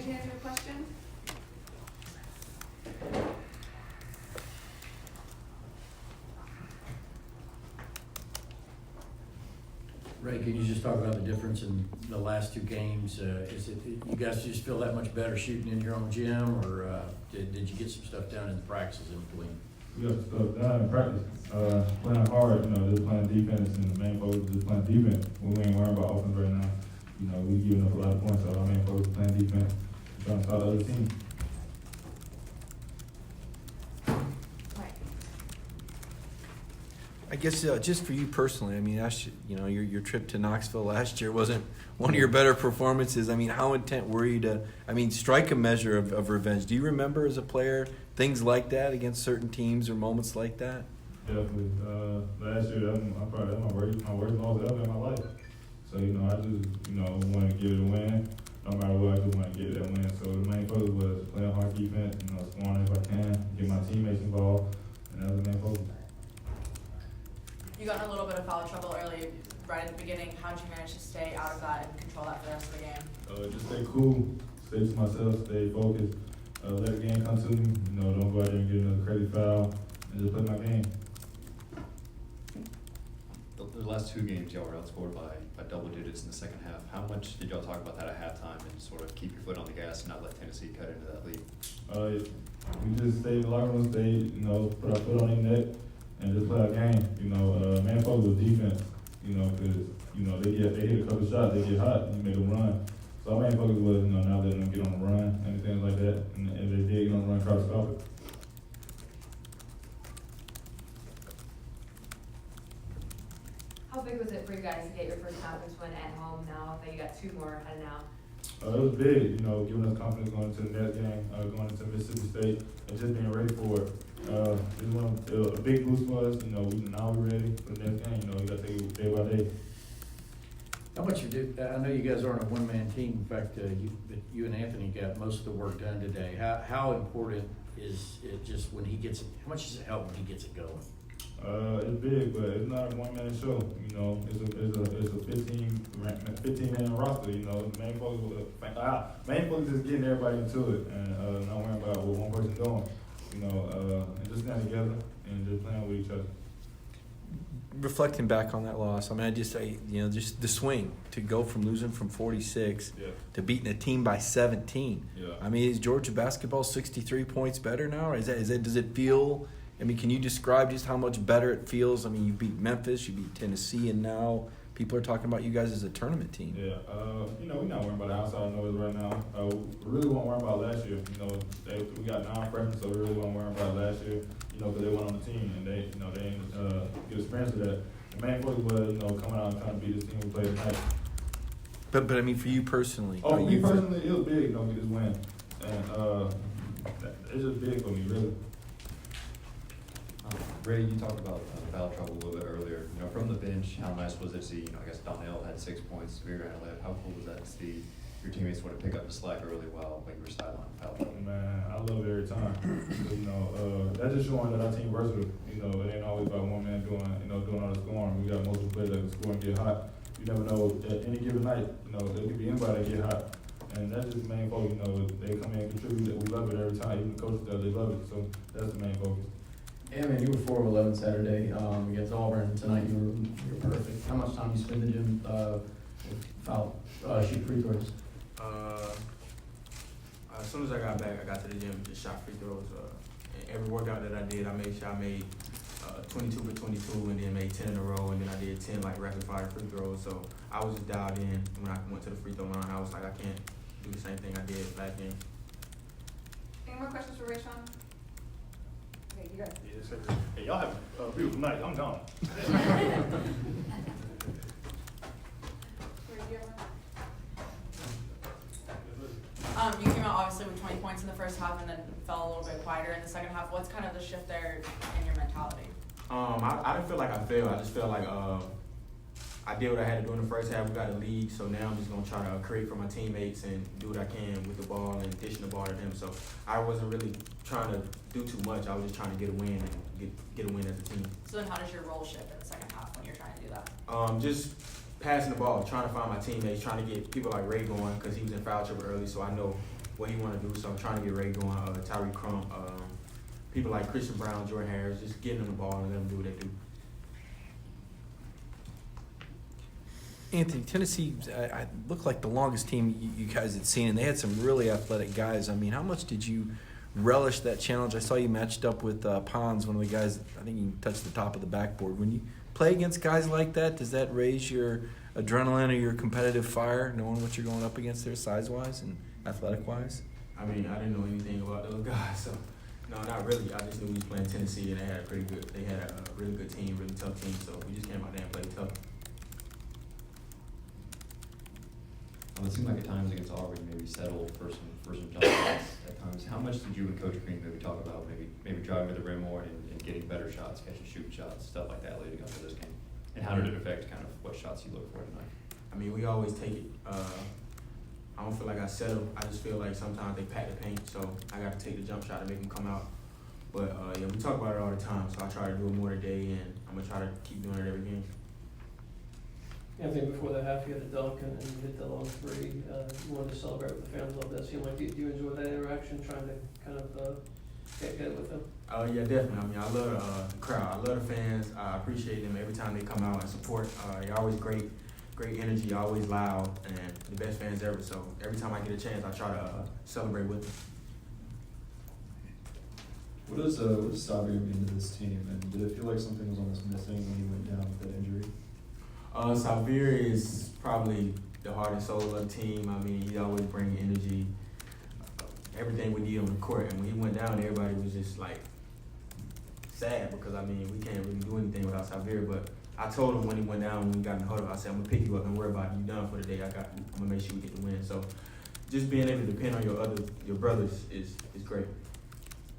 raise your hand if you have a question. Ray, can you just talk about the difference in the last two games? Is it you guys just feel that much better shooting in your own gym, or did you get some stuff done in the practices in between? We got stuff done in practice. Playing hard, just playing defense, and the main focus is just playing defense. We ain't worrying about offense right now. We giving up a lot of points, so our main focus is playing defense, trying to stop the other team. I guess just for you personally, your trip to Knoxville last year wasn't one of your better performances. How intent were you to, strike a measure of revenge? Do you remember as a player things like that against certain teams or moments like that? Definitely. Last year, that's my worst loss ever in my life. So, I just, want to give it a win. No matter what, I just want to get that win. So the main focus was playing hard defense, scoring if I can, get my teammates involved, and that was the main focus. You got in a little bit of foul trouble early, right at the beginning. How did you manage to stay out of that and control that for the rest of the game? Just stay cool, stay to myself, stay focused, let the game come to me. Don't go out there and get another crazy foul, and just play my game. The last two games, y'all were outscored by double digits in the second half. How much did y'all talk about that at halftime and sort of keep your foot on the gas and not let Tennessee cut into that lead? We just stayed in the locker room, put our foot on their neck, and just play our game. Main focus was defense, because, they hit a couple shots, they get hot, and you make them run. So our main focus was, not letting them get on the run, anything like that. And if they did get on the run, try to stop it. How big was it for you guys to get your first conference win at home now that you got two more ahead now? It was big, giving us confidence going into the next game, going into Mississippi State, and just being ready for it. It was a big boost for us. Now we're ready for the next game. We got to take it day by day. How much you do? I know you guys aren't a one-man team. In fact, you and Anthony got most of the work done today. How important is it just when he gets it? How much does it help when he gets it going? It's big, but it's not a one-man show. It's a 15-man roster. The main focus is getting everybody into it and not worrying about what one person doing. And just getting together and just playing with each other. Reflecting back on that loss, just the swing to go from losing from 46 to beating a team by 17. Yeah. Is Georgia basketball 63 points better now? Or does it feel? Can you describe just how much better it feels? You beat Memphis, you beat Tennessee, and now people are talking about you guys as a tournament team. Yeah, we're not worrying about the outside noise right now. We really won't worry about last year. We got 9 freshmen, so we really won't worry about last year. Because they went on the team and they didn't get experience of that. The main focus was, coming out and trying to beat this team we played tonight. But for you personally. For me personally, it was big, get this win, and it's just big for me, really. Ray, you talked about foul trouble a little bit earlier. From the bench, how nice was it to see, I guess Donnell had 6 points, Samir had 11. How cool was that to see your teammates sort of pick up the slack early while you were sidelined foul trouble? Man, I love it every time. That's just showing that our team versatile. It ain't always about one man doing all the scoring. We got multiple players that can score and get hot. You never know at any given night. There could be anybody that get hot. And that's just the main focus. They come in and contribute. We love it every time. Even the coaches they love it. So that's the main focus. Yeah, man, you were 4 of 11 Saturday against Auburn. Tonight you were perfect. How much time you spend in the gym shoot free throws? As soon as I got back, I got to the gym, just shot free throws. And every workout that I did, I made sure I made 22 for 22, and then made 10 in a row, and then I did 10 rapid fire free throws. So I was just dialed in when I went to the free throw line. I was like, I can't do the same thing I did back then. Any more questions for Rayshaun? Okay, you guys. Yes, sir. Hey, y'all have a beautiful night. I'm gone. You came out obviously with 20 points in the first half and then fell a little bit quieter in the second half. What's kind of the shift there in your mentality? I didn't feel like I failed. I just felt like I did what I had to do in the first half. We got a lead, so now I'm just going to try to create for my teammates and do what I can with the ball and dishing the ball to them. So I wasn't really trying to do too much. I was just trying to get a win and get a win as a team. So then how does your role shift in the second half when you're trying to do that? Just passing the ball, trying to find my teammates, trying to get people like Ray going because he was in foul trouble early. So I know what he want to do. So I'm trying to get Ray going, Tyree Crump, people like Christian Brown, Jordan Harris, just getting them the ball and let them do what they do. Anthony, Tennessee I looked like the longest team you guys had seen, and they had some really athletic guys. I mean, how much did you relish that challenge? I saw you matched up with Pons, one of the guys, I think you touched the top of the backboard. When you play against guys like that, does that raise your adrenaline or your competitive fire, knowing what you're going up against there size-wise and athletic-wise? I mean, I didn't know anything about those guys, so no, not really. I just knew we was playing Tennessee, and they had a really good team, really tough team. So we just came out there and played tough. It seemed like at times against Auburn, you maybe settled for some jump shots at times. How much did you and Coach Crean maybe talk about maybe driving to the rim more and getting better shots, catching shooting shots, stuff like that leading up to this game? And how did it affect kind of what shots you look for tonight? I mean, we always take it. I don't feel like I settle. I just feel like sometimes they pack the paint, so I got to take the jump shot and make them come out. But yeah, we talk about it all the time, so I try to do it more today, and I'm gonna try to keep doing it every game. I think before the half, you had a dunk and you hit the long three. You wanted to celebrate with the fans a little bit. Seemed like, do you enjoy that interaction, trying to kind of get it with them? Yeah, definitely. I mean, I love the crowd. I love the fans. I appreciate them every time they come out and support. They're always great energy, always loud, and the best fans ever. So every time I get a chance, I try to celebrate with them. What does Savia mean to this team, and did it feel like something was almost missing when he went down with that injury? Savia is probably the heart and soul of the team. I mean, he always brings energy, everything we need on the court. And when he went down, everybody was just like sad because, I mean, we can't really do anything without Savia. But I told him when he went down, when we got in the huddle, I said, I'm going to pick you up. Don't worry about it. You done for the day. I'm going to make sure we get the win. So just being able to depend on your brothers is great.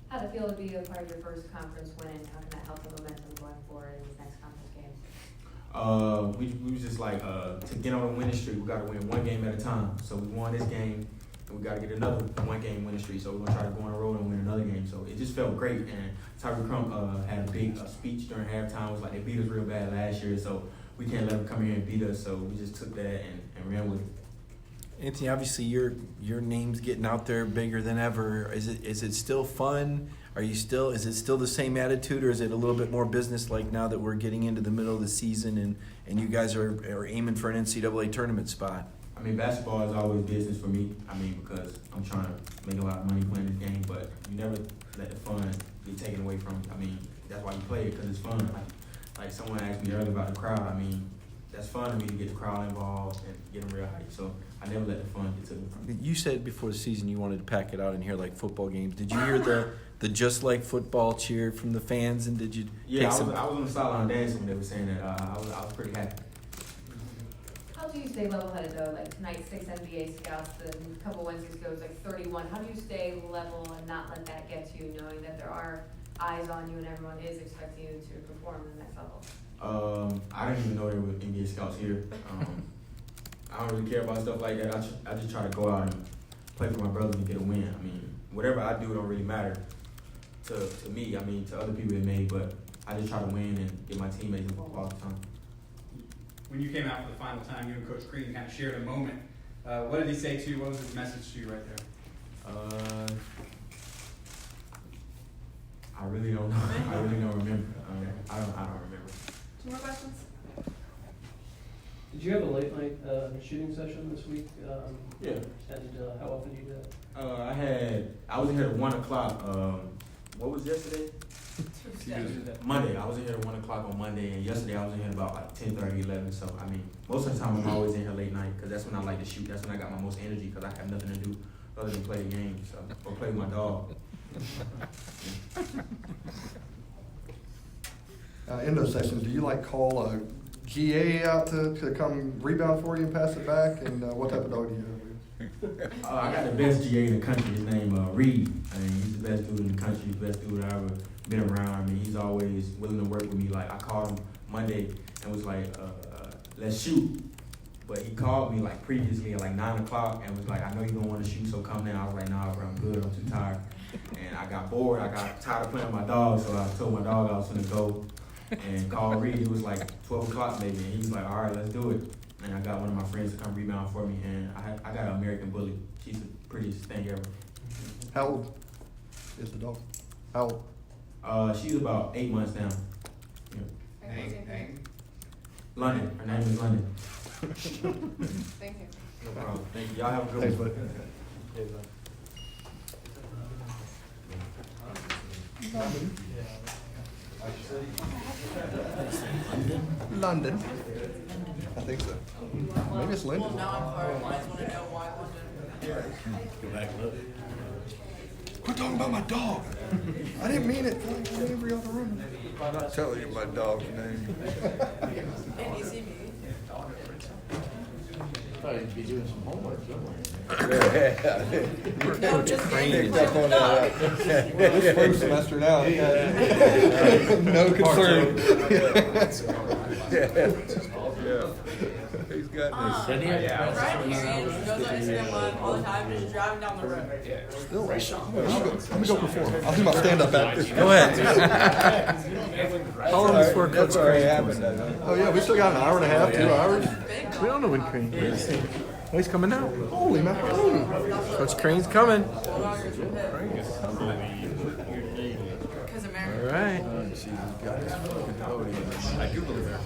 How'd it feel to be a part of your first conference win, and how can that help the momentum going forward in these next conference games? We was just like, to get on a winning streak, we got to win one game at a time. So we won this game, and we got to get another one-game winning streak. So we're going to try to go on the road and win another game. So it just felt great. And Tyree Crump had a big speech during halftime. It was like they beat us real bad last year, so we can't let them come here and beat us. So we just took that and ran with it. Anthony, obviously your name's getting out there bigger than ever. Is it still fun? Is it still the same attitude, or is it a little bit more business-like now that we're getting into the middle of the season and you guys are aiming for an NCAA tournament spot? I mean, basketball is always business for me. I mean, because I'm trying to make a lot of money playing this game, but you never let the fun be taken away from you. I mean, that's why you play it, because it's fun. Like someone asked me earlier about the crowd. I mean, that's fun to me to get the crowd involved and get them real hyped. So I never let the fun get to me. You said before the season you wanted to pack it out and hear like football games. Did you hear the just like football cheer from the fans, and did you? Yeah, I was on the sideline dancing when they were saying that. I was pretty happy. How do you stay level-headed though? Like tonight, 6 NBA scouts. The couple Wednesdays ago, it was like 31. How do you stay level and not let that get to you, knowing that there are eyes on you and everyone is expecting you to perform at the next level? I didn't even know there were NBA scouts here. I don't really care about stuff like that. I just try to go out and play for my brothers and get a win. I mean, whatever I do don't really matter to me. I mean, to other people it may, but I just try to win and get my teammates involved all the time. When you came out for the final time, you and Coach Crean kind of shared a moment. What did he say to you? What was his message to you right there? I really don't know. I really don't remember. I don't remember. 2 more questions? Did you have a late night shooting session this week? Yeah. And how often do you do that? I was in here at 1 o'clock. What was yesterday? Monday. I was in here at 1 o'clock on Monday, and yesterday I was in here about like 10:30, 11. So I mean, most of the time I'm always in here late night because that's when I like to shoot. That's when I got my most energy because I have nothing to do other than play the game, so or play with my dog. In those sessions, do you like call a GA out to come rebound for you and pass it back? And what type of dog do you have? I got the best GA in the country. His name Reed. I mean, he's the best dude in the country. He's the best dude I've ever been around. I mean, he's always willing to work with me. Like I called him Monday and was like, "Let's shoot." But he called me like previously at like 9 o'clock and was like, "I know you don't want to shoot, so come now." I was like, "Nah, bro, I'm good. I'm too tired." And I got bored. I got tired of playing with my dog, so I told my dog I was gonna go and call Reed. It was like 12 o'clock maybe, and he was like, "All right, let's do it." and I got one of my friends to come rebound for me, and I got an American Bully. She's the prettiest thing ever. How old is the dog? How old? She's about 8 months now. Yeah. Name. London. Her name is London. Thank you. No problem. Thank you. Y'all have a good Thanks, one. bud. London. I think so. Maybe it's Well, Linden. now I'm clarifying. I just want to know why London. Go back and look. Quit talking about my dog. I didn't mean it. Like every other room. I'm not telling you my dog's name. And you see me. Thought he'd be doing some homework somewhere. No, just Crean. picked up on the dog. This first semester now. No concern. He's got Didn't he have to press Ryan it? Hughes goes on Instagram Live all the time, just driving down the road. Still, let me go perform. I'll do my stand-up act. Go ahead. How long before Coach Crean? Oh yeah, we still got an hour and a half, 2 hours. Big We don't know when Crean is. Oh, he's coming now. Holy macaroni! Coach Crean's coming. Because America. All right. I do believe that.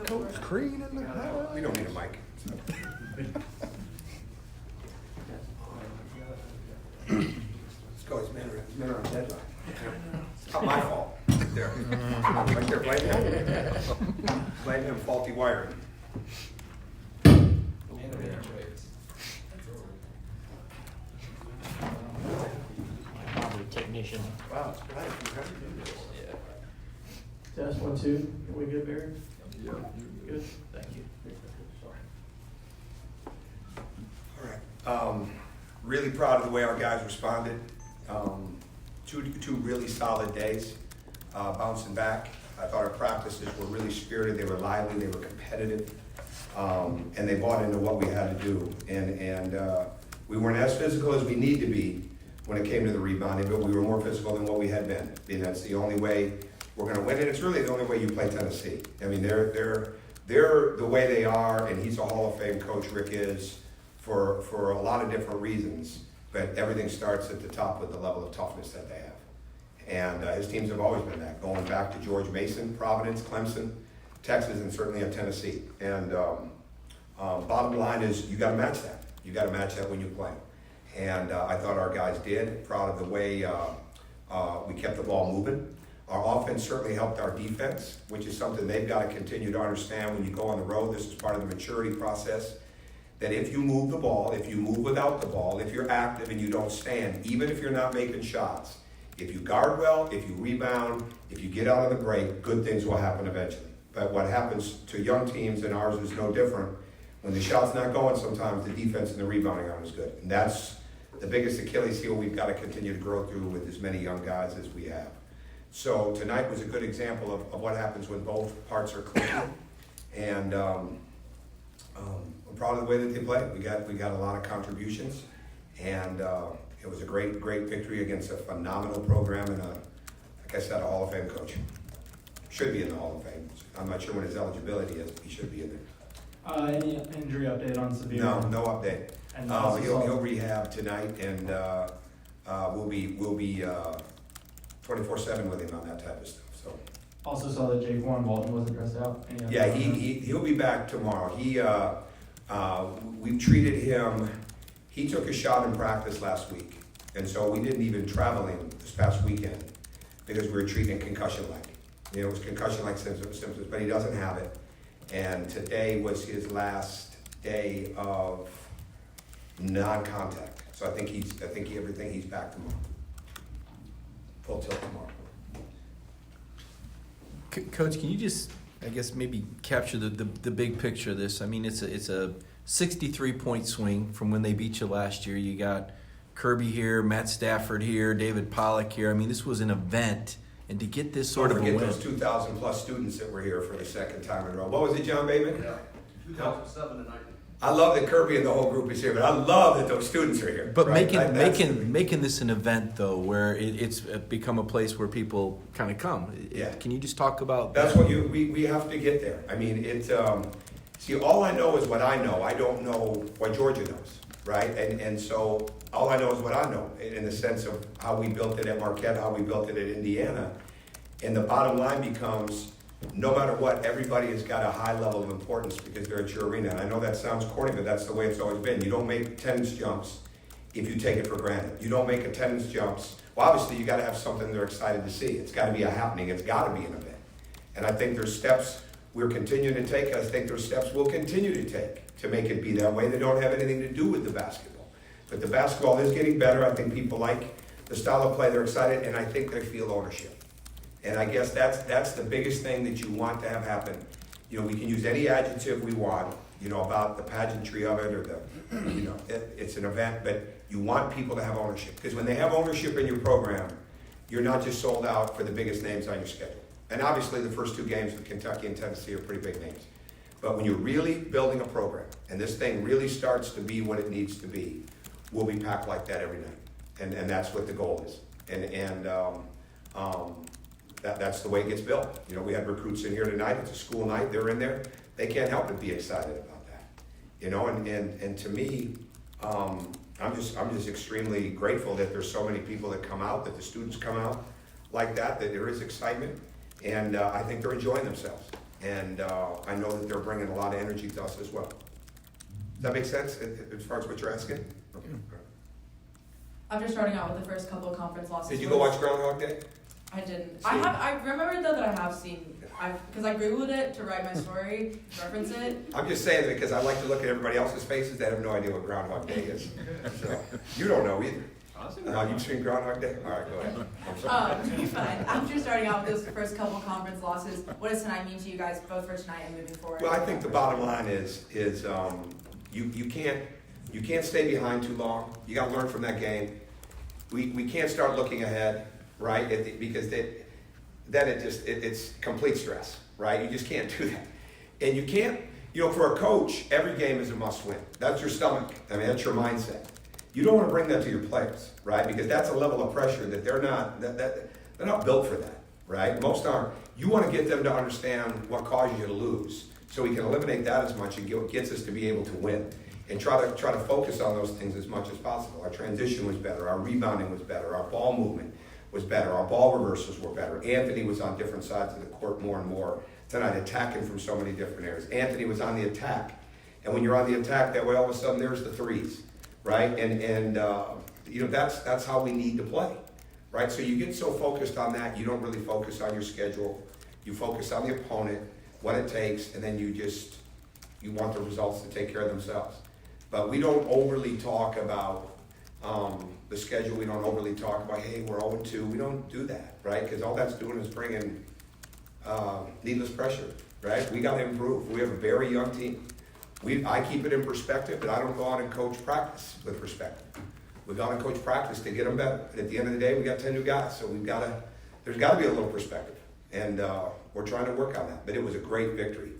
Coach Crean in the house. We don't need a mic. Let's go, it's men are on deadline. It's not my fault. Right there. Right there, blame him. Blame him, faulty wiring. Probably technician. Wow, it's great. Test 1, 2. Are we good, Barry? Yeah. Good. Thank you. All right. Really proud of the way our guys responded. Two really solid days, bouncing back. I thought our practices were really spirited. They were lively. They were competitive, and they bought into what we had to do. And we weren't as physical as we need to be when it came to the rebounding, but we were more physical than what we had been. And that's the only way we're going to win, and it's really the only way you play Tennessee. I mean, they're the way they are, and he's a Hall of Fame coach. Rick is for a lot of different reasons. But everything starts at the top with the level of toughness that they have. And his teams have always been that, going back to George Mason, Providence, Clemson, Texas, and certainly at Tennessee. And bottom line is you got to match that. You got to match that when you play. And I thought our guys did. Proud of the way we kept the ball moving. Our offense certainly helped our defense, which is something they've got to continue to understand when you go on the road. This is part of the maturity process. That if you move the ball, if you move without the ball, if you're active and you don't stand, even if you're not making shots, if you guard well, if you rebound, if you get out of the break, good things will happen eventually. But what happens to young teams, and ours is no different, when the shot's not going, sometimes the defense and the rebounding aren't as good. And that's the biggest Achilles heel we've got to continue to grow through with as many young guys as we have. So tonight was a good example of what happens when both parts are clicking. And I'm proud of the way that they played. We got a lot of contributions, and it was a great victory against a phenomenal program and like I said, a Hall of Fame coach. Should be in the Hall of Fame. I'm not sure what his eligibility is. He should be in there. Any injury update on Severe? No update. And He'll rehab tonight, and we'll be 24/7 with him on that type of stuff. So. Also saw that Jaquan Walton wasn't dressed out. Yeah, he'll be back tomorrow. We've treated him. He took a shot in practice last week, and so we didn't even travel him this past weekend because we were treating concussion-like. It was concussion-like symptoms, but he doesn't have it. And today was his last day of non-contact. So I think he's back tomorrow. Full tilt tomorrow. Coach, can you just, I guess, maybe capture the big picture of this? I mean, it's a 63-point swing from when they beat you last year. You got Kirby here, Matt Stafford here, David Pollock here. I mean, this was an event, and to get this sort of a win. Don't forget those 2,000 plus students that were here for the second time in a row. What was it, John Bateman? Yeah, 2007 to 19. I love that Kirby and the whole group is here, but I love that those students are here. But right? making this an event though, where it's become a place where people kind of come. Yeah. Can you just talk about? That's that? what we have to get there. I mean, see, all I know is what I know. I don't know what Georgia knows, right? And so all I know is what I know in the sense of how we built it at Marquette, how we built it at Indiana. And the bottom line becomes, no matter what, everybody has got a high level of importance because they're at your arena. And I know that sounds corny, but that's the way it's always been. You don't make attendance jumps if you take it for granted. You don't make attendance jumps. Well, obviously, you got to have something they're excited to see. It's got to be a happening. It's got to be an event. And I think there's steps we're continuing to take. I think there's steps we'll continue to take to make it be that way. They don't have anything to do with the basketball. But the basketball is getting better. I think people like the style of play. They're excited, and I think they feel ownership. And I guess that's the biggest thing that you want to have happen. You know, we can use any adjective we want, you know, about the pageantry of it or the, you know, it's an event, but you want people to have ownership. Because when they have ownership in your program, you're not just sold out for the biggest names on your schedule. And obviously the first 2 games with Kentucky and Tennessee are pretty big names. But when you're really building a program and this thing really starts to be what it needs to be, we'll be packed like that every night. And that's what the goal is. That's the way it gets built. You know, we had recruits in here tonight. It's a school night. They're in there. They can't help but be excited about that. You know, and to me, I'm just extremely grateful that there's so many people that come out, that the students come out like that there is excitement, and I think they're enjoying themselves. And I know that they're bringing a lot of energy to us as well. Does that make sense as far as what you're asking? Okay. After starting out with the first couple of conference losses. Did you go watch Groundhog Day? I didn't. I remember though that I have seen, because I Googled it to write my story, reference it. I'm just saying that because I like to look at everybody else's faces that have no idea what Groundhog Day is. So, you don't know either. You've seen Groundhog Day? All right, go ahead. I'm sorry. You're fine. After starting out with those first couple conference losses, what does tonight mean to you guys, both for tonight and moving forward? Well, I think the bottom line is you can't stay behind too long. You got to learn from that game. We can't start looking ahead, right? Because then it's complete stress, right? You just can't do that. And you can't, you know, for a coach, every game is a must-win. That's your stomach. I mean, that's your mindset. You don't want to bring that to your players, right? Because that's a level of pressure that they're not built for that, right? Most aren't. You want to get them to understand what causes you to lose, so we can eliminate that as much and get what gets us to be able to win, and try to focus on those things as much as possible. Our transition was better. Our rebounding was better. Our ball movement was better. Our ball reversals were better. Anthony was on different sides of the court more and more tonight, attacking from so many different areas. Anthony was on the attack, and when you're on the attack that way, all of a sudden there's the threes. Right, and you know that's how we need to play, right? So you get so focused on that, you don't really focus on your schedule. You focus on the opponent, what it takes, and then you want the results to take care of themselves. But we don't overly talk about the schedule. We don't overly talk about, hey, we're 0-2. We don't do that, right? Because all that's doing is bringing needless pressure, right? We got to improve. We have a very young team. I keep it in perspective, but I don't go out and coach practice with perspective. We go out and coach practice to get them better. And at the end of the day, we got 10 new guys, so there's got to be a little perspective. And we're trying to work on that. But it was a great victory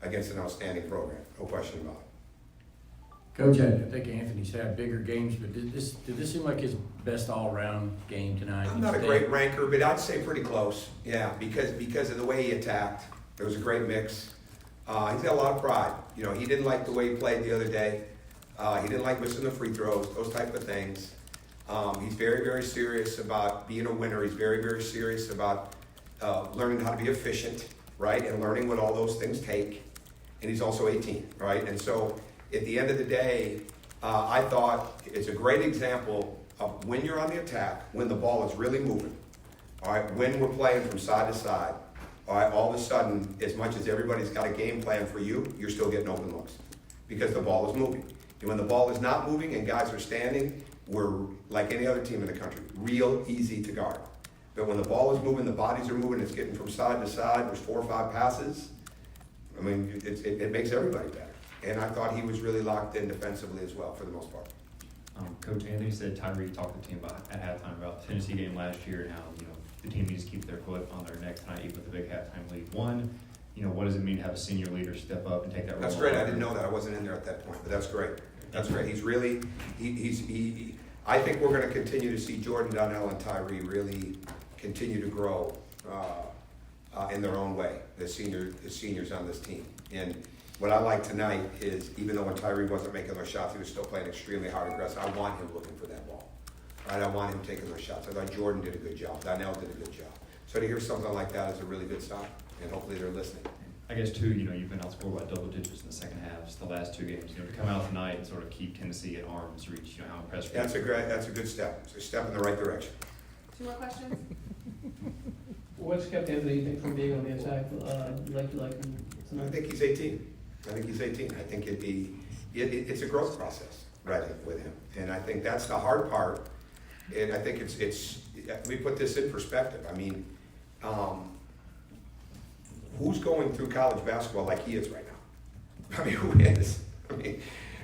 against an outstanding program, no question about it. Coach, I think Anthony's had bigger games, but did this seem like his best all-around game tonight? I'm not a great ranker, but I'd say pretty close. Yeah, because of the way he attacked. There was a great mix. He's got a lot of pride. You know, he didn't like the way he played the other day. He didn't like missing the free throws, those type of things. He's very, very serious about being a winner. He's very, very serious about learning how to be efficient, right, and learning what all those things take. And he's also 18, right? And so at the end of the day, I thought it's a great example of when you're on the attack, when the ball is really moving, all right, when we're playing from side to side. All right, all of a sudden, as much as everybody's got a game plan for you, you're still getting open looks because the ball is moving. And when the ball is not moving and guys are standing, we're like any other team in the country, real easy to guard. But when the ball is moving, the bodies are moving, it's getting from side to side, there's 4 or 5 passes. I mean, it makes everybody better. And I thought he was really locked in defensively as well for the most part. Coach Anthony said Tyree talked to the team at halftime about the Tennessee game last year and how, you know, the team needs to keep their foot on their neck tonight, even with the big halftime lead. One, what does it mean to have a senior leader step up and take that role? That's great. I didn't know that. I wasn't in there at that point, but that's great. That's great. He's really, I think we're going to continue to see Jordan, Donnell, and Tyree really continue to grow in their own way, the seniors on this team. And what I like tonight is, even though when Tyree wasn't making those shots, he was still playing extremely hard and aggressive. I want him looking for that ball. Right? I want him taking those shots. I thought Jordan did a good job. Donnell did a good job. So to hear something like that is a really good sign, and hopefully they're listening. I guess too, you've been outscored by double digits in the second half, the last two games. To come out tonight and sort of keep Tennessee at arm's reach, how impressed. That's a good step. It's a step in the right direction. 2 more questions? What's kept Anthony, you think, from being on the attack, like I think he's 18. I think it's a growth process, right, with him. And I think that's the hard part. And I think it's let me put this in perspective. I mean, who's going through college basketball like he is right now? I mean, who is? I mean,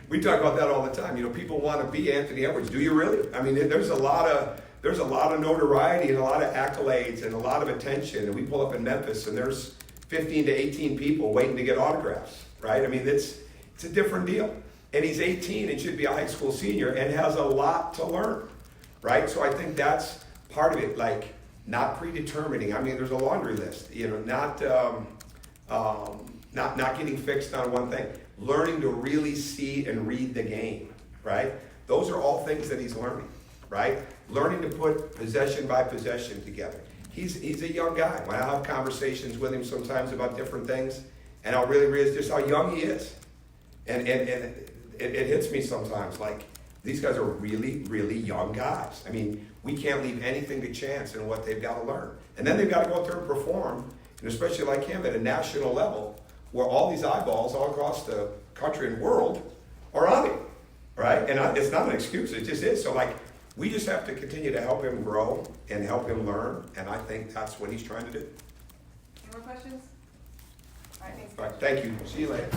we talk about that all the time. People want to be Anthony Edwards. Do you really? I mean, there's a lot of notoriety and a lot of accolades and a lot of attention. And we pull up in Memphis and there's 15 to 18 people waiting to get autographs, right? I mean, it's a different deal. And he's 18 and should be a high school senior and has a lot to learn, right? So I think that's part of it, like not predetermining. I mean, there's a laundry list, not getting fixed on one thing. Learning to really see and read the game, right? Those are all things that he's learning, right? Learning to put possession by possession together. He's a young guy. When I have conversations with him sometimes about different things, and I'll really realize just how young he is. And it hits me sometimes, like, these guys are really, really young guys. I mean, we can't leave anything to chance in what they've got to learn. And then they've got to go out there and perform, and especially like him at a national level, where all these eyeballs all across the country and world are on him, right? And it's not an excuse, it just is. So, like, we just have to continue to help him grow and help him learn, and I think that's what he's trying to do. Any more questions? All right, thanks. All right, thank you. See you later.